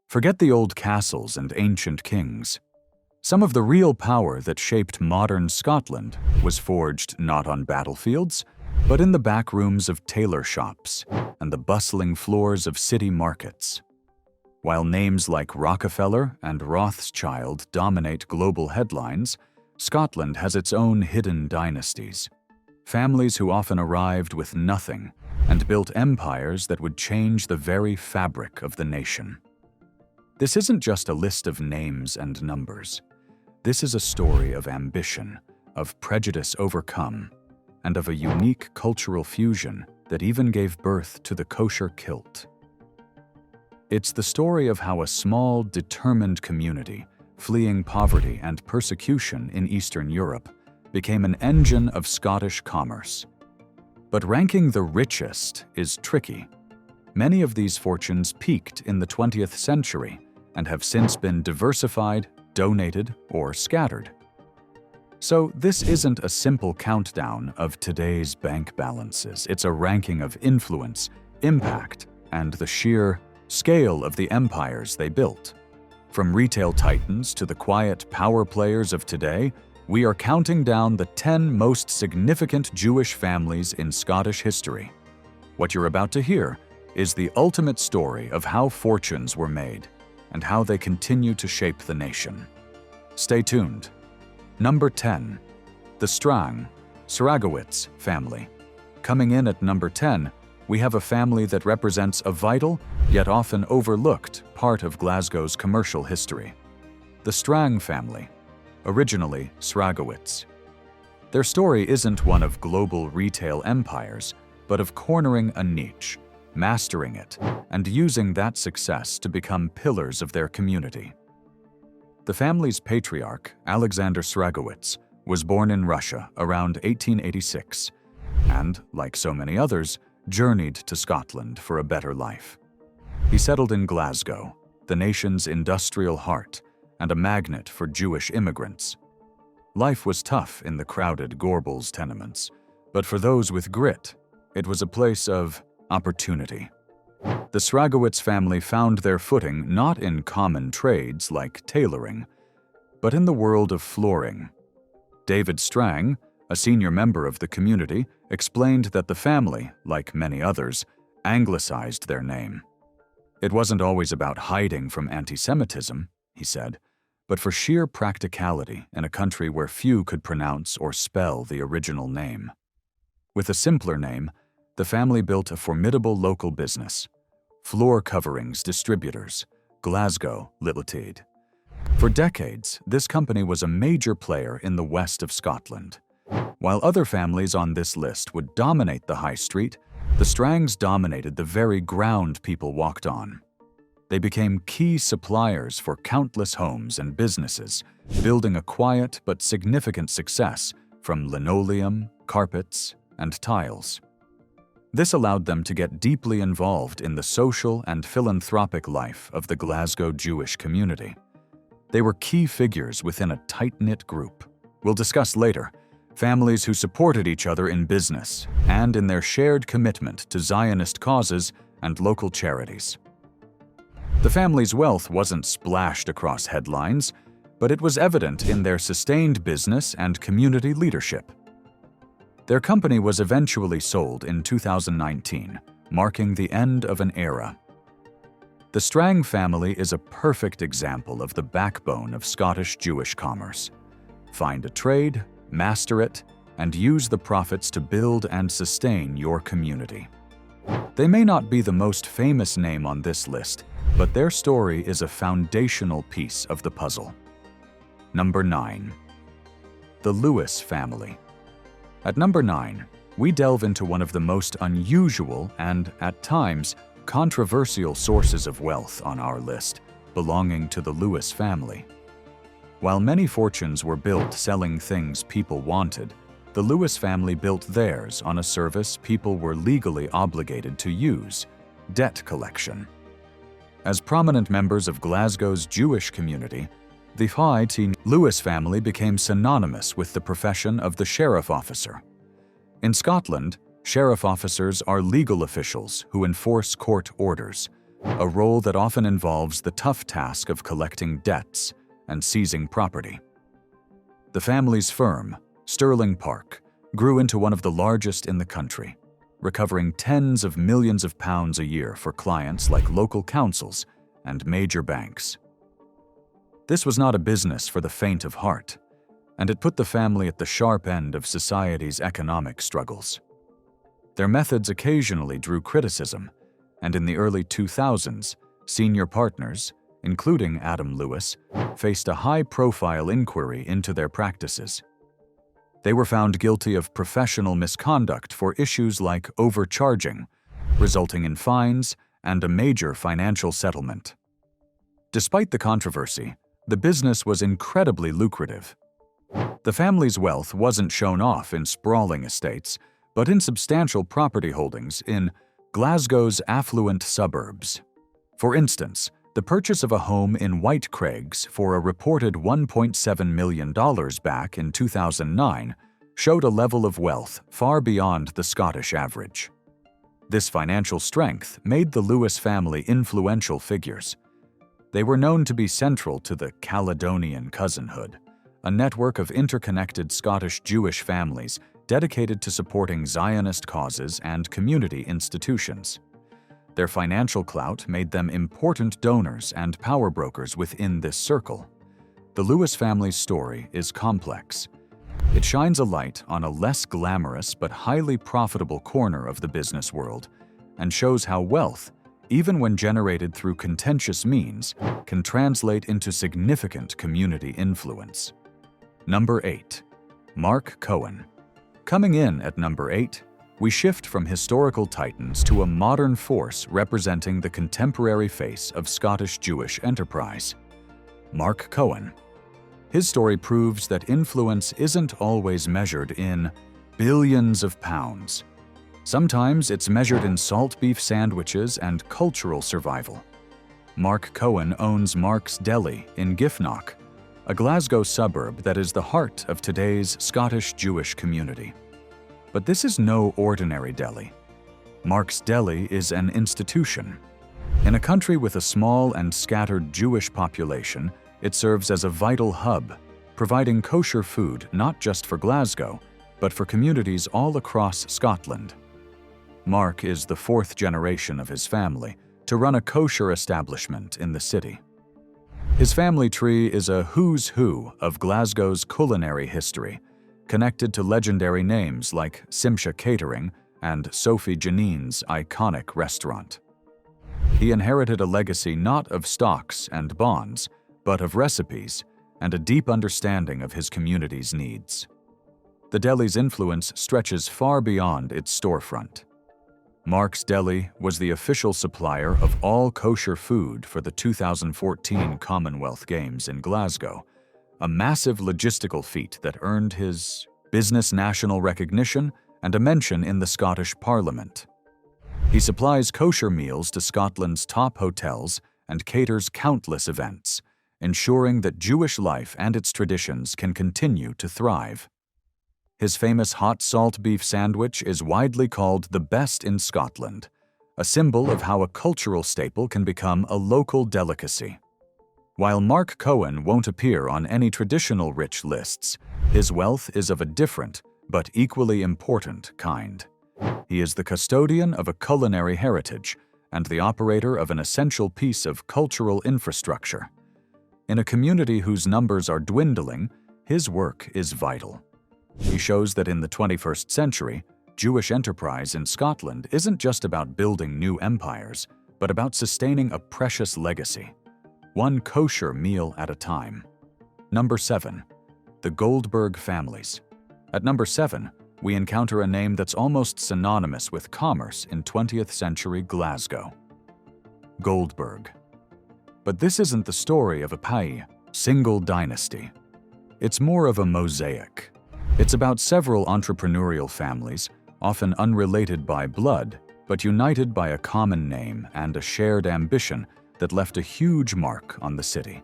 Forget the old castles and ancient kings. Some of the real power that shaped modern Scotland was forged not on battlefields, but in the back rooms of tailor shops and the bustling floors of city markets. While names like Rockefeller and Rothschild dominate global headlines, Scotland has its own hidden dynasties. Families who often arrived with nothing and built empires that would change the very fabric of the nation. This isn't just a list of names and numbers. This is a story of ambition, of prejudice overcome, and of a unique cultural fusion that even gave birth to the kosher kilt. It's the story of how a small, determined community, fleeing poverty and persecution in Eastern Europe, became an engine of Scottish commerce. But ranking the richest is tricky. Many of these fortunes peaked in the 20th century and have since been diversified, donated, or scattered. So this isn't a simple countdown of today's bank balances. It's a ranking of influence, impact, and the sheer scale of the empires they built. From retail titans to the quiet power players of today, we are counting down the 10 most significant Jewish families in Scottish history. What you're about to hear is the ultimate story of how fortunes were made and how they continue to shape the nation. Stay tuned. Number 10. The Sragowitz family. Coming in at number 10, we have a family that represents a vital, yet often overlooked, part of Glasgow's commercial history. The Strang family, originally Sragowitz. Their story isn't one of global retail empires, but of cornering a niche, mastering it, and using that success to become pillars of their community. The family's patriarch, Alexander Sragowitz, was born in Russia around 1886, and, like so many others, journeyed to Scotland for a better life. He settled in Glasgow, the nation's industrial heart, and a magnet for Jewish immigrants. Life was tough in the crowded Gorbals tenements, but for those with grit, it was a place of opportunity. The Sragowitz family found their footing not in common trades like tailoring, but in the world of flooring. David Strang, a senior member of the community, explained that the family, like many others, anglicized their name. It wasn't always about hiding from anti-Semitism, he said, but for sheer practicality in a country where few could pronounce or spell the original name. With a simpler name, the family built a formidable local business, Floor Coverings Distributors, Glasgow Limited. For decades, this company was a major player in the west of Scotland. While other families on this list would dominate the high street, the Strangs dominated the very ground people walked on. They became key suppliers for countless homes and businesses, building a quiet but significant success from linoleum, carpets, and tiles. This allowed them to get deeply involved in the social and philanthropic life of the Glasgow Jewish community. They were key figures within a tight-knit group. We'll discuss later. Families who supported each other in business and in their shared commitment to Zionist causes and local charities. The family's wealth wasn't splashed across headlines, but it was evident in their sustained business and community leadership. Their company was eventually sold in 2019, marking the end of an era. The Strang family is a perfect example of the backbone of Scottish Jewish commerce. Find a trade, master it, and use the profits to build and sustain your community. They may not be the most famous name on this list, but their story is a foundational piece of the puzzle. Number 9. The Lewis family. At number 9, we delve into one of the most unusual and, at times, controversial sources of wealth on our list, belonging to the Lewis family. While many fortunes were built selling things people wanted, the Lewis family built theirs on a service people were legally obligated to use: debt collection. As prominent members of Glasgow's Jewish community, the Lewis family became synonymous with the profession of the sheriff officer. In Scotland, sheriff officers are legal officials who enforce court orders, a role that often involves the tough task of collecting debts and seizing property. The family's firm, Sterling Park, grew into one of the largest in the country, recovering tens of millions of pounds a year for clients like local councils and major banks. This was not a business for the faint of heart, and it put the family at the sharp end of society's economic struggles. Their methods occasionally drew criticism, and in the early 2000s, senior partners, including Adam Lewis, faced a high-profile inquiry into their practices. They were found guilty of professional misconduct for issues like overcharging, resulting in fines and a major financial settlement. Despite the controversy, the business was incredibly lucrative. The family's wealth wasn't shown off in sprawling estates, but in substantial property holdings in Glasgow's affluent suburbs. For instance, the purchase of a home in White Craigs for a reported $1.7 million back in 2009 showed a level of wealth far beyond the Scottish average. This financial strength made the Lewis family influential figures. They were known to be central to the Caledonian Cousinhood, a network of interconnected Scottish Jewish families dedicated to supporting Zionist causes and community institutions. Their financial clout made them important donors and power brokers within this circle. The Lewis family's story is complex. It shines a light on a less glamorous but highly profitable corner of the business world and shows how wealth, even when generated through contentious means, can translate into significant community influence. Number 8. Mark Cohen. Coming in at number 8, we shift from historical titans to a modern force representing the contemporary face of Scottish Jewish enterprise. Mark Cohen. His story proves that influence isn't always measured in billions of pounds. Sometimes it's measured in salt beef sandwiches and cultural survival. Mark Cohen owns Mark's Deli in Giffnock, a Glasgow suburb that is the heart of today's Scottish Jewish community. But this is no ordinary deli. Mark's Deli is an institution. In a country with a small and scattered Jewish population, it serves as a vital hub, providing kosher food not just for Glasgow, but for communities all across Scotland. Mark is the fourth generation of his family to run a kosher establishment in the city. His family tree is a who's who of Glasgow's culinary history, connected to legendary names like Simcha Catering and Sophie Janine's iconic restaurant. He inherited a legacy not of stocks and bonds, but of recipes and a deep understanding of his community's needs. The deli's influence stretches far beyond its storefront. Mark's Deli was the official supplier of all kosher food for the 2014 Commonwealth Games in Glasgow, a massive logistical feat that earned his business national recognition and a mention in the Scottish Parliament. He supplies kosher meals to Scotland's top hotels and caters countless events, ensuring that Jewish life and its traditions can continue to thrive. His famous hot salt beef sandwich is widely called the best in Scotland, a symbol of how a cultural staple can become a local delicacy. While Mark Cohen won't appear on any traditional rich lists, his wealth is of a different, but equally important kind. He is the custodian of a culinary heritage and the operator of an essential piece of cultural infrastructure. In a community whose numbers are dwindling, his work is vital. He shows that in the 21st century, Jewish enterprise in Scotland isn't just about building new empires, but about sustaining a precious legacy, one kosher meal at a time. Number 7. The Goldberg families. At number 7, we encounter a name that's almost synonymous with commerce in 20th century Glasgow. Goldberg. But this isn't the story of a single dynasty. It's more of a mosaic. It's about several entrepreneurial families, often unrelated by blood, but united by a common name and a shared ambition that left a huge mark on the city.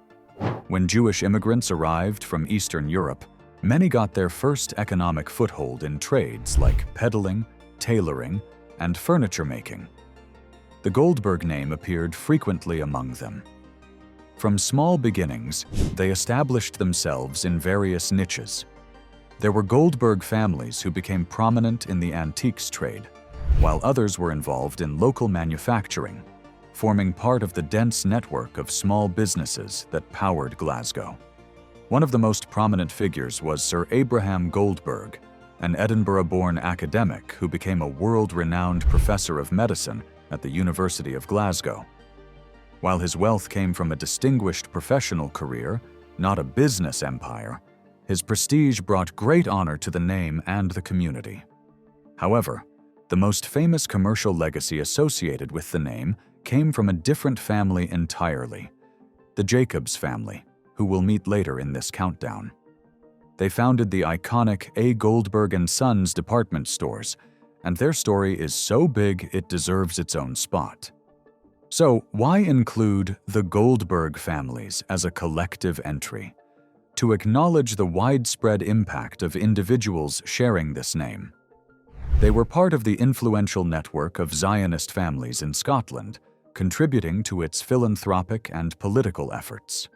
When Jewish immigrants arrived from Eastern Europe, many got their first economic foothold in trades like peddling, tailoring, and furniture making. The Goldberg name appeared frequently among them. From small beginnings, they established themselves in various niches. There were Goldberg families who became prominent in the antiques trade, while others were involved in local manufacturing, forming part of the dense network of small businesses that powered Glasgow. One of the most prominent figures was Sir Abraham Goldberg, an Edinburgh-born academic who became a world-renowned professor of medicine at the University of Glasgow. While his wealth came from a distinguished professional career, not a business empire, his prestige brought great honor to the name and the community. However, the most famous commercial legacy associated with the name came from a different family entirely, the Jacobs family, who we'll meet later in this countdown. They founded the iconic A. Goldberg & Sons department stores, and their story is so big it deserves its own spot. So, why include the Goldberg families as a collective entry? To acknowledge the widespread impact of individuals sharing this name. They were part of the influential network of Zionist families in Scotland, contributing to its philanthropic and political efforts.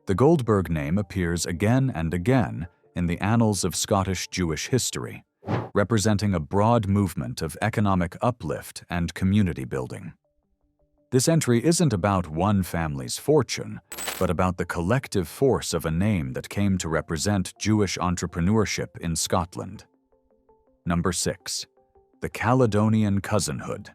The Goldberg name appears again and again in the annals of Scottish Jewish history, representing a broad movement of economic uplift and community building. This entry isn't about one family's fortune, but about the collective force of a name that came to represent Jewish entrepreneurship in Scotland. Number 6. The Caledonian Cousinhood.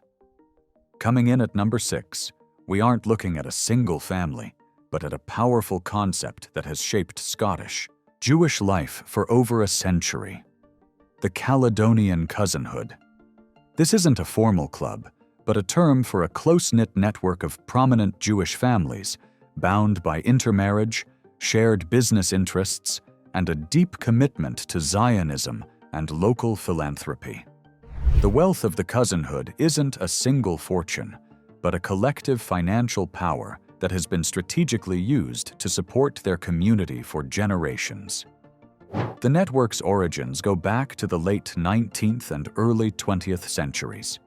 Coming in at number 6, we aren't looking at a single family, but at a powerful concept that has shaped Scottish, Jewish life for over a century. The Caledonian Cousinhood. This isn't a formal club, but a term for a close-knit network of prominent Jewish families, bound by intermarriage, shared business interests, and a deep commitment to Zionism and local philanthropy. The wealth of the cousinhood isn't a single fortune, but a collective financial power that has been strategically used to support their community for generations. The network's origins go back to the late 19th and early 20th centuries.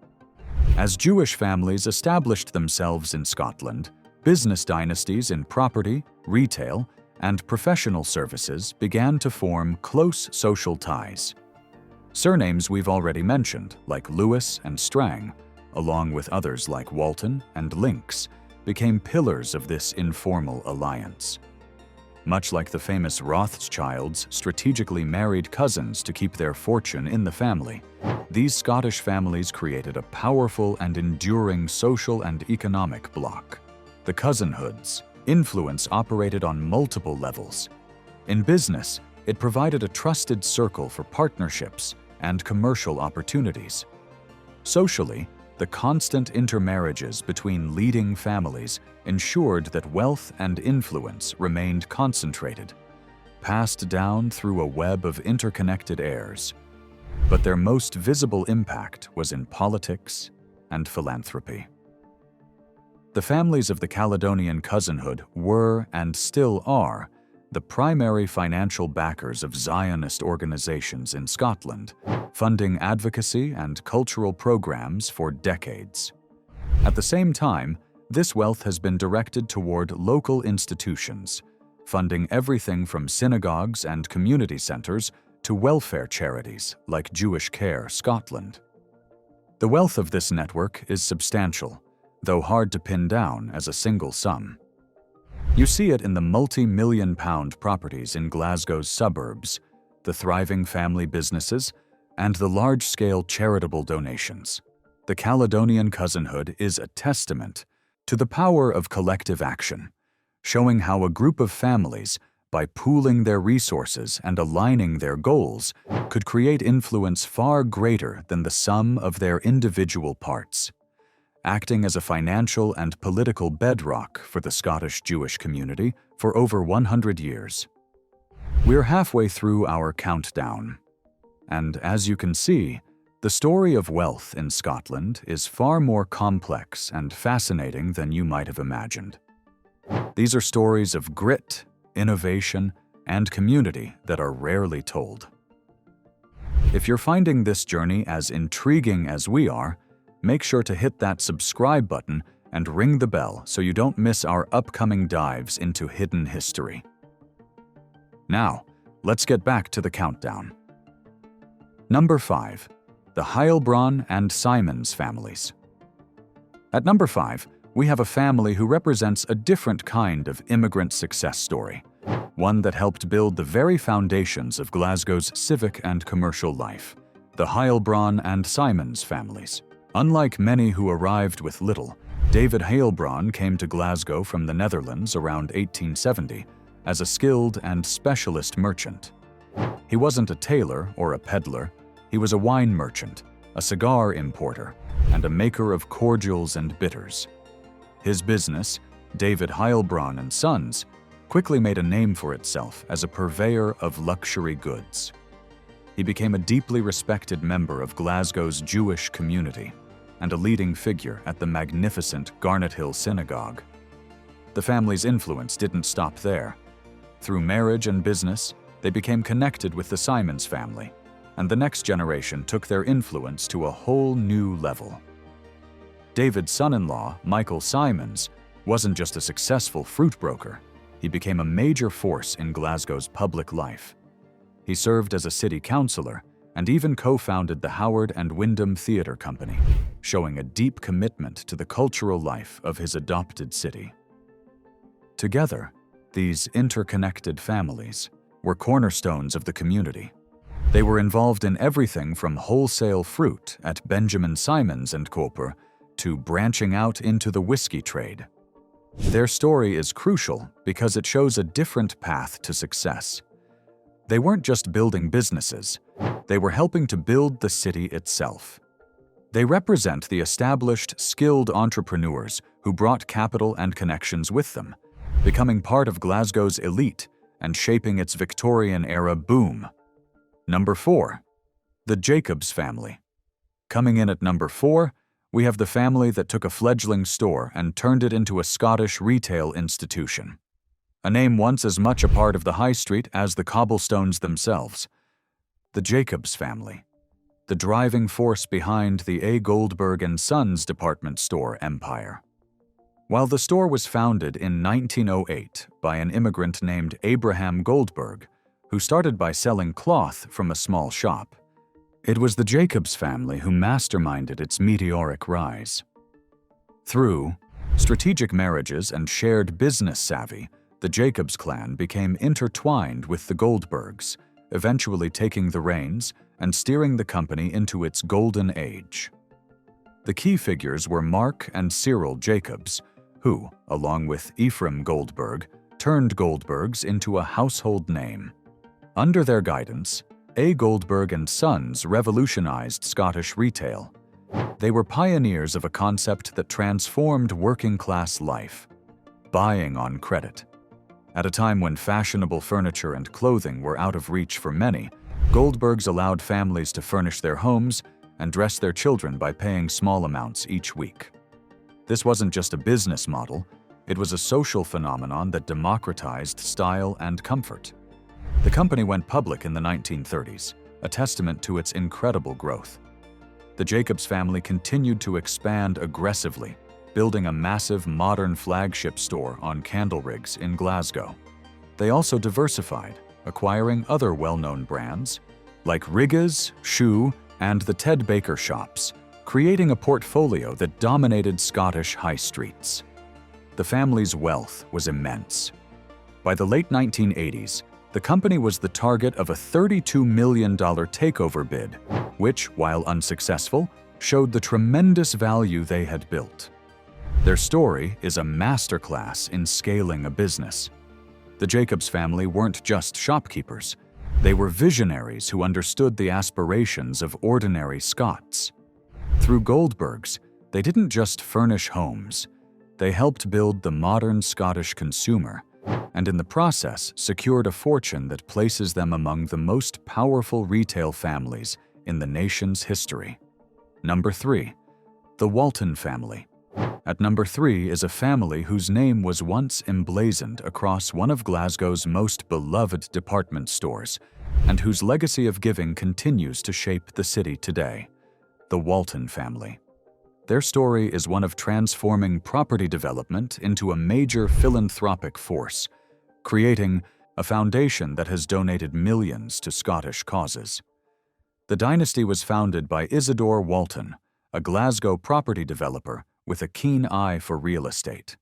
As Jewish families established themselves in Scotland, business dynasties in property, retail, and professional services began to form close social ties. Surnames we've already mentioned, like Lewis and Strang, along with others like Walton and Lynx, became pillars of this informal alliance. Much like the famous Rothschilds strategically married cousins to keep their fortune in the family, these Scottish families created a powerful and enduring social and economic bloc. The cousinhood's influence operated on multiple levels. In business, it provided a trusted circle for partnerships and commercial opportunities. Socially, the constant intermarriages between leading families ensured that wealth and influence remained concentrated, passed down through a web of interconnected heirs. But their most visible impact was in politics and philanthropy. The families of the Caledonian cousinhood were, and still are, the primary financial backers of Zionist organizations in Scotland, funding advocacy and cultural programs for decades. At the same time, this wealth has been directed toward local institutions, funding everything from synagogues and community centers to welfare charities like Jewish Care Scotland. The wealth of this network is substantial, though hard to pin down as a single sum. You see it in the multi-million-pound properties in Glasgow's suburbs, the thriving family businesses, and the large-scale charitable donations. The Caledonian cousinhood is a testament to the power of collective action, showing how a group of families, by pooling their resources and aligning their goals, could create influence far greater than the sum of their individual parts, acting as a financial and political bedrock for the Scottish Jewish community for over 100 years. We're halfway through our countdown, and as you can see, the story of wealth in Scotland is far more complex and fascinating than you might have imagined. These are stories of grit, innovation, and community that are rarely told. If you're finding this journey as intriguing as we are, make sure to hit that subscribe button and ring the bell so you don't miss our upcoming dives into hidden history. Now, let's get back to the countdown. Number 5. The Heilbronn and Simons families. At number 5, we have a family who represents a different kind of immigrant success story, one that helped build the very foundations of Glasgow's civic and commercial life, the Heilbronn and Simons families. Unlike many who arrived with little, David Heilbronn came to Glasgow from the Netherlands around 1870 as a skilled and specialist merchant. He wasn't a tailor or a peddler, he was a wine merchant, a cigar importer, and a maker of cordials and bitters. His business, David Heilbronn and Sons, quickly made a name for itself as a purveyor of luxury goods. He became a deeply respected member of Glasgow's Jewish community and a leading figure at the magnificent Garnet Hill Synagogue. The family's influence didn't stop there. Through marriage and business, they became connected with the Simons family, and the next generation took their influence to a whole new level. David's son-in-law, Michael Simons, wasn't just a successful fruit broker. He became a major force in Glasgow's public life. He served as a city councillor and even co-founded the Howard and Wyndham Theatre Company, showing a deep commitment to the cultural life of his adopted city. Together, these interconnected families were cornerstones of the community. They were involved in everything from wholesale fruit at Benjamin Simons and Cooper to branching out into the whiskey trade. Their story is crucial because it shows a different path to success. They weren't just building businesses, they were helping to build the city itself. They represent the established, skilled entrepreneurs who brought capital and connections with them, becoming part of Glasgow's elite and shaping its Victorian-era boom. Number 4. The Jacobs family. Coming in at number 4, we have the family that took a fledgling store and turned it into a Scottish retail institution. A name once as much a part of the high street as the cobblestones themselves. The Jacobs family, the driving force behind the A. Goldberg and Sons department store empire. While the store was founded in 1908 by an immigrant named Abraham Goldberg, who started by selling cloth from a small shop, it was the Jacobs family who masterminded its meteoric rise. Through strategic marriages and shared business savvy, the Jacobs clan became intertwined with the Goldbergs, eventually taking the reins and steering the company into its golden age. The key figures were Mark and Cyril Jacobs, who, along with Ephraim Goldberg, turned Goldbergs into a household name. Under their guidance, A. Goldberg and Sons revolutionized Scottish retail. They were pioneers of a concept that transformed working-class life: buying on credit. At a time when fashionable furniture and clothing were out of reach for many, Goldbergs allowed families to furnish their homes and dress their children by paying small amounts each week. This wasn't just a business model, it was a social phenomenon that democratized style and comfort. The company went public in the 1930s, a testament to its incredible growth. The Jacobs family continued to expand aggressively, building a massive modern flagship store on Candleriggs in Glasgow. They also diversified, acquiring other well-known brands like Rigga's, Shoe, and the Ted Baker shops, creating a portfolio that dominated Scottish high streets. The family's wealth was immense. By the late 1980s, the company was the target of a $32 million takeover bid, which, while unsuccessful, showed the tremendous value they had built. Their story is a masterclass in scaling a business. The Jacobs family weren't just shopkeepers. They were visionaries who understood the aspirations of ordinary Scots. Through Goldbergs, they didn't just furnish homes. They helped build the modern Scottish consumer, and in the process secured a fortune that places them among the most powerful retail families in the nation's history. Number 3. The Walton family. At number 3 is a family whose name was once emblazoned across one of Glasgow's most beloved department stores, and whose legacy of giving continues to shape the city today: the Walton family. Their story is one of transforming property development into a major philanthropic force, creating a foundation that has donated millions to Scottish causes. The dynasty was founded by Isidore Walton, a Glasgow property developer with a keen eye for real estate.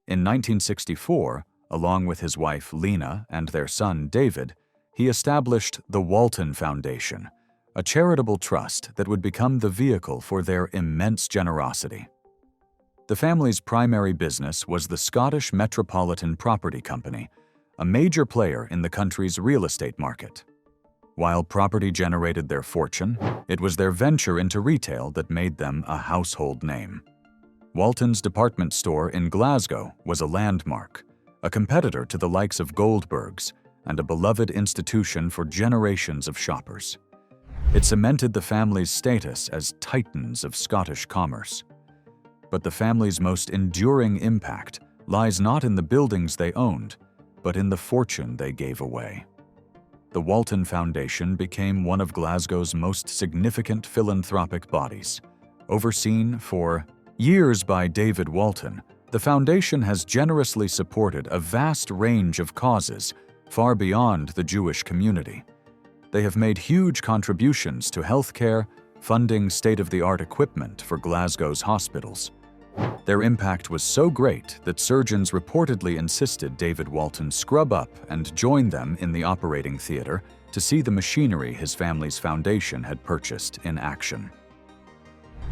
In 1964, along with his wife Lena and their son David, he established the Walton Foundation, a charitable trust that would become the vehicle for their immense generosity. The family's primary business was the Scottish Metropolitan Property Company, a major player in the country's real estate market. While property generated their fortune, it was their venture into retail that made them a household name. Walton's department store in Glasgow was a landmark, a competitor to the likes of Goldberg's, and a beloved institution for generations of shoppers. It cemented the family's status as titans of Scottish commerce. But the family's most enduring impact lies not in the buildings they owned, but in the fortune they gave away. The Walton Foundation became one of Glasgow's most significant philanthropic bodies. Overseen for years by David Walton, the foundation has generously supported a vast range of causes far beyond the Jewish community. They have made huge contributions to healthcare, funding state-of-the-art equipment for Glasgow's hospitals. Their impact was so great that surgeons reportedly insisted David Walton scrub up and join them in the operating theater to see the machinery his family's foundation had purchased in action.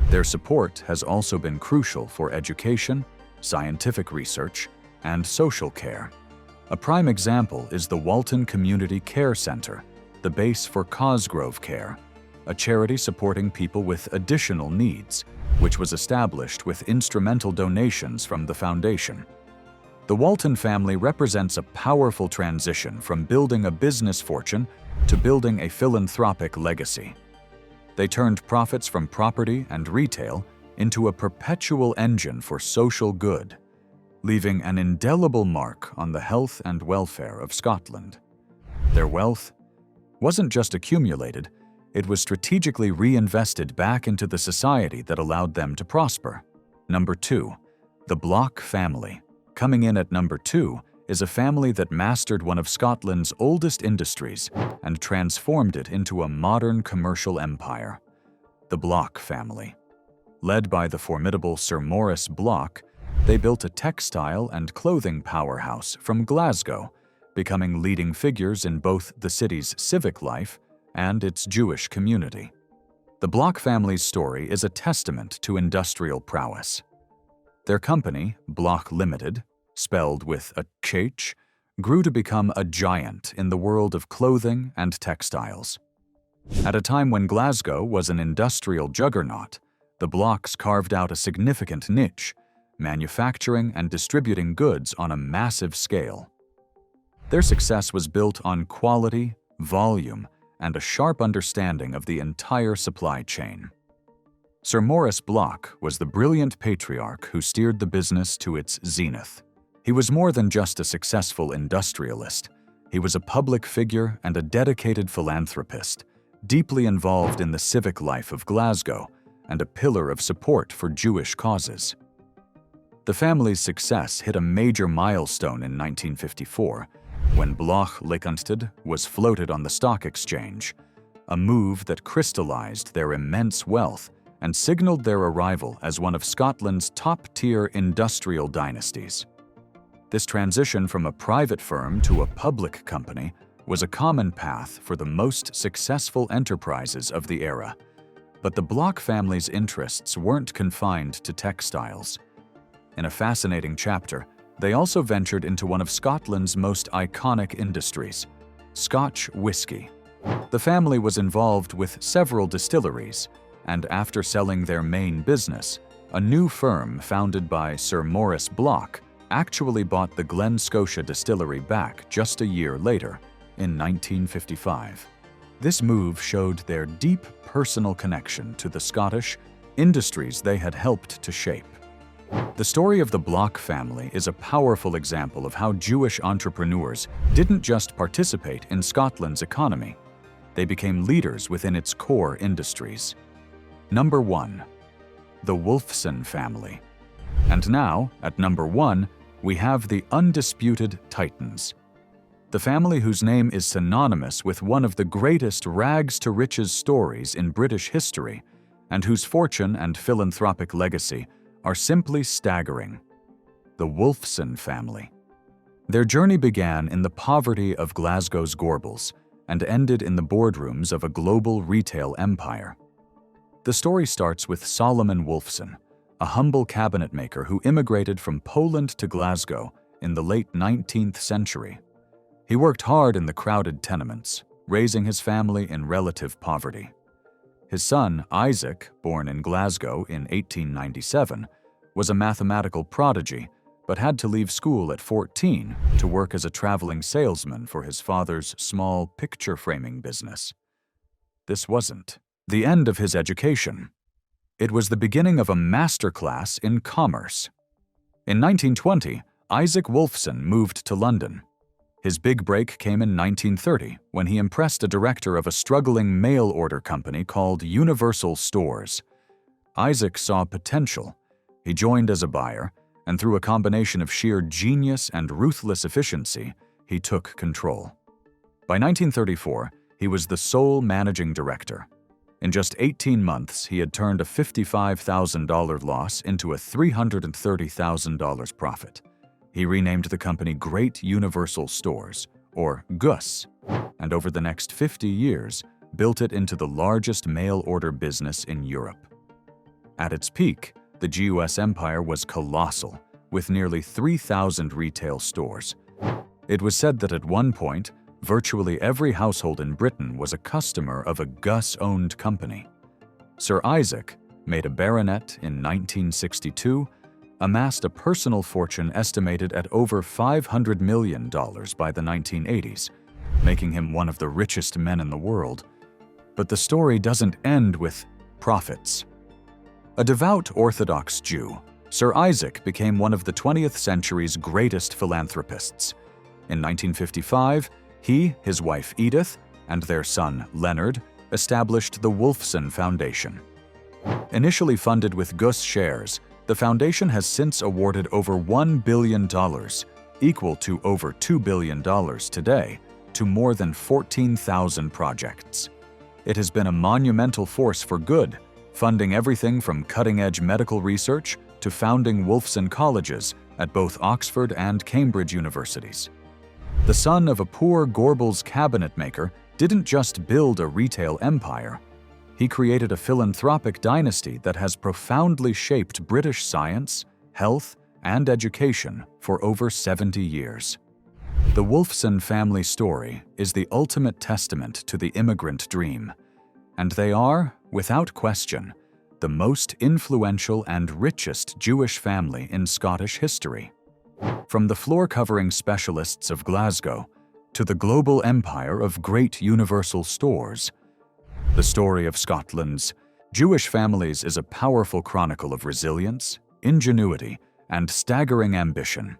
Their support has also been crucial for education, scientific research, and social care. A prime example is the Walton Community Care Center, the base for Cosgrove Care, a charity supporting people with additional needs, which was established with instrumental donations from the foundation. The Walton family represents a powerful transition from building a business fortune to building a philanthropic legacy. They turned profits from property and retail into a perpetual engine for social good, leaving an indelible mark on the health and welfare of Scotland. Their wealth wasn't just accumulated, it was strategically reinvested back into the society that allowed them to prosper. Number 2. The Bloch family. Coming in at number 2 is a family that mastered one of Scotland's oldest industries and transformed it into a modern commercial empire. The Bloch family. Led by the formidable Sir Maurice Bloch, they built a textile and clothing powerhouse from Glasgow, becoming leading figures in both the city's civic life and its Jewish community. The Bloch family's story is a testament to industrial prowess. Their company, Bloch Limited, spelled with a ch, grew to become a giant in the world of clothing and textiles. At a time when Glasgow was an industrial juggernaut, the Blochs carved out a significant niche, manufacturing and distributing goods on a massive scale. Their success was built on quality, volume, and a sharp understanding of the entire supply chain. Sir Maurice Bloch was the brilliant patriarch who steered the business to its zenith. He was more than just a successful industrialist. He was a public figure and a dedicated philanthropist, deeply involved in the civic life of Glasgow and a pillar of support for Jewish causes. The family's success hit a major milestone in 1954 when Bloch Limited was floated on the stock exchange, a move that crystallized their immense wealth and signaled their arrival as one of Scotland's top-tier industrial dynasties. This transition from a private firm to a public company was a common path for the most successful enterprises of the era. But the Bloch family's interests weren't confined to textiles. In a fascinating chapter, they also ventured into one of Scotland's most iconic industries, Scotch whisky. The family was involved with several distilleries, and after selling their main business, a new firm founded by Sir Maurice Bloch actually bought the Glen Scotia distillery back just a year later, in 1955. This move showed their deep personal connection to the Scottish industries they had helped to shape. The story of the Bloch family is a powerful example of how Jewish entrepreneurs didn't just participate in Scotland's economy, they became leaders within its core industries. Number 1. the Wolfson family. And now, at number 1, we have the undisputed titans. The family whose name is synonymous with one of the greatest rags-to-riches stories in British history, and whose fortune and philanthropic legacy are simply staggering. The Wolfson family. Their journey began in the poverty of Glasgow's Gorbals and ended in the boardrooms of a global retail empire. The story starts with Solomon Wolfson, a humble cabinet maker who immigrated from Poland to Glasgow in the late 19th century. He worked hard in the crowded tenements, raising his family in relative poverty. His son, Isaac, born in Glasgow in 1897, was a mathematical prodigy, but had to leave school at 14 to work as a traveling salesman for his father's small picture-framing business. This wasn't the end of his education. It was the beginning of a masterclass in commerce. In 1920, Isaac Wolfson moved to London. His big break came in 1930 when he impressed a director of a struggling mail-order company called Universal Stores. Isaac saw potential. He joined as a buyer, and through a combination of sheer genius and ruthless efficiency, he took control. By 1934, he was the sole managing director. In just 18 months, he had turned a $55,000 loss into a $330,000 profit. He renamed the company Great Universal Stores, or GUS, and over the next 50 years, built it into the largest mail-order business in Europe. At its peak, the GUS empire was colossal, with nearly 3,000 retail stores. It was said that at one point, virtually every household in Britain was a customer of a GUS-owned company. Sir Isaac, made a baronet in 1962, amassed a personal fortune estimated at over $500 million by the 1980s, making him one of the richest men in the world. But the story doesn't end with profits. A devout Orthodox Jew, Sir Isaac became one of the 20th century's greatest philanthropists. In 1955, he, his wife Edith, and their son Leonard established the Wolfson Foundation. Initially funded with GUS shares, the foundation has since awarded over $1 billion, equal to over $2 billion today, to more than 14,000 projects. It has been a monumental force for good, funding everything from cutting-edge medical research to founding Wolfson colleges at both Oxford and Cambridge universities. The son of a poor Gorbals cabinet maker didn't just build a retail empire. He created a philanthropic dynasty that has profoundly shaped British science, health, and education for over 70 years. The Wolfson family story is the ultimate testament to the immigrant dream, and they are, without question, the most influential and richest Jewish family in Scottish history. From the floor-covering specialists of Glasgow to the global empire of Great Universal Stores, the story of Scotland's Jewish families is a powerful chronicle of resilience, ingenuity, and staggering ambition.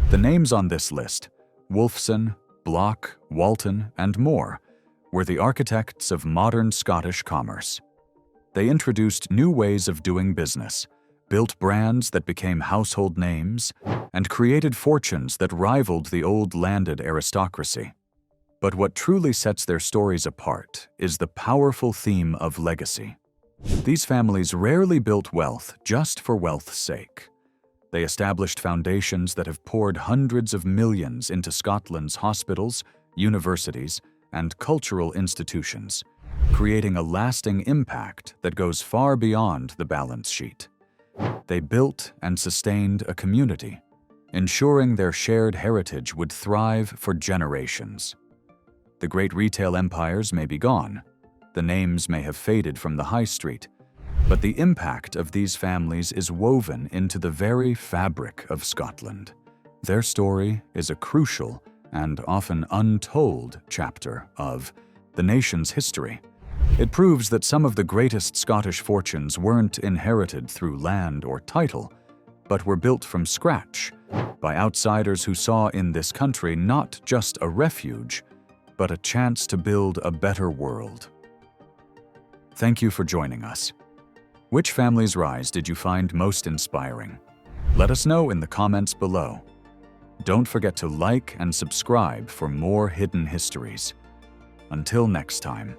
The names on this list, Wolfson, Bloch, Walton, and more, were the architects of modern Scottish commerce. They introduced new ways of doing business, built brands that became household names, and created fortunes that rivaled the old landed aristocracy. But what truly sets their stories apart is the powerful theme of legacy. These families rarely built wealth just for wealth's sake. They established foundations that have poured hundreds of millions into Scotland's hospitals, universities, and cultural institutions, creating a lasting impact that goes far beyond the balance sheet. They built and sustained a community, ensuring their shared heritage would thrive for generations. The great retail empires may be gone, the names may have faded from the high street, but the impact of these families is woven into the very fabric of Scotland. Their story is a crucial and often untold chapter of the nation's history. It proves that some of the greatest Scottish fortunes weren't inherited through land or title, but were built from scratch by outsiders who saw in this country not just a refuge, but a chance to build a better world. Thank you for joining us. Which family's rise did you find most inspiring? Let us know in the comments below. Don't forget to like and subscribe for more hidden histories. Until next time.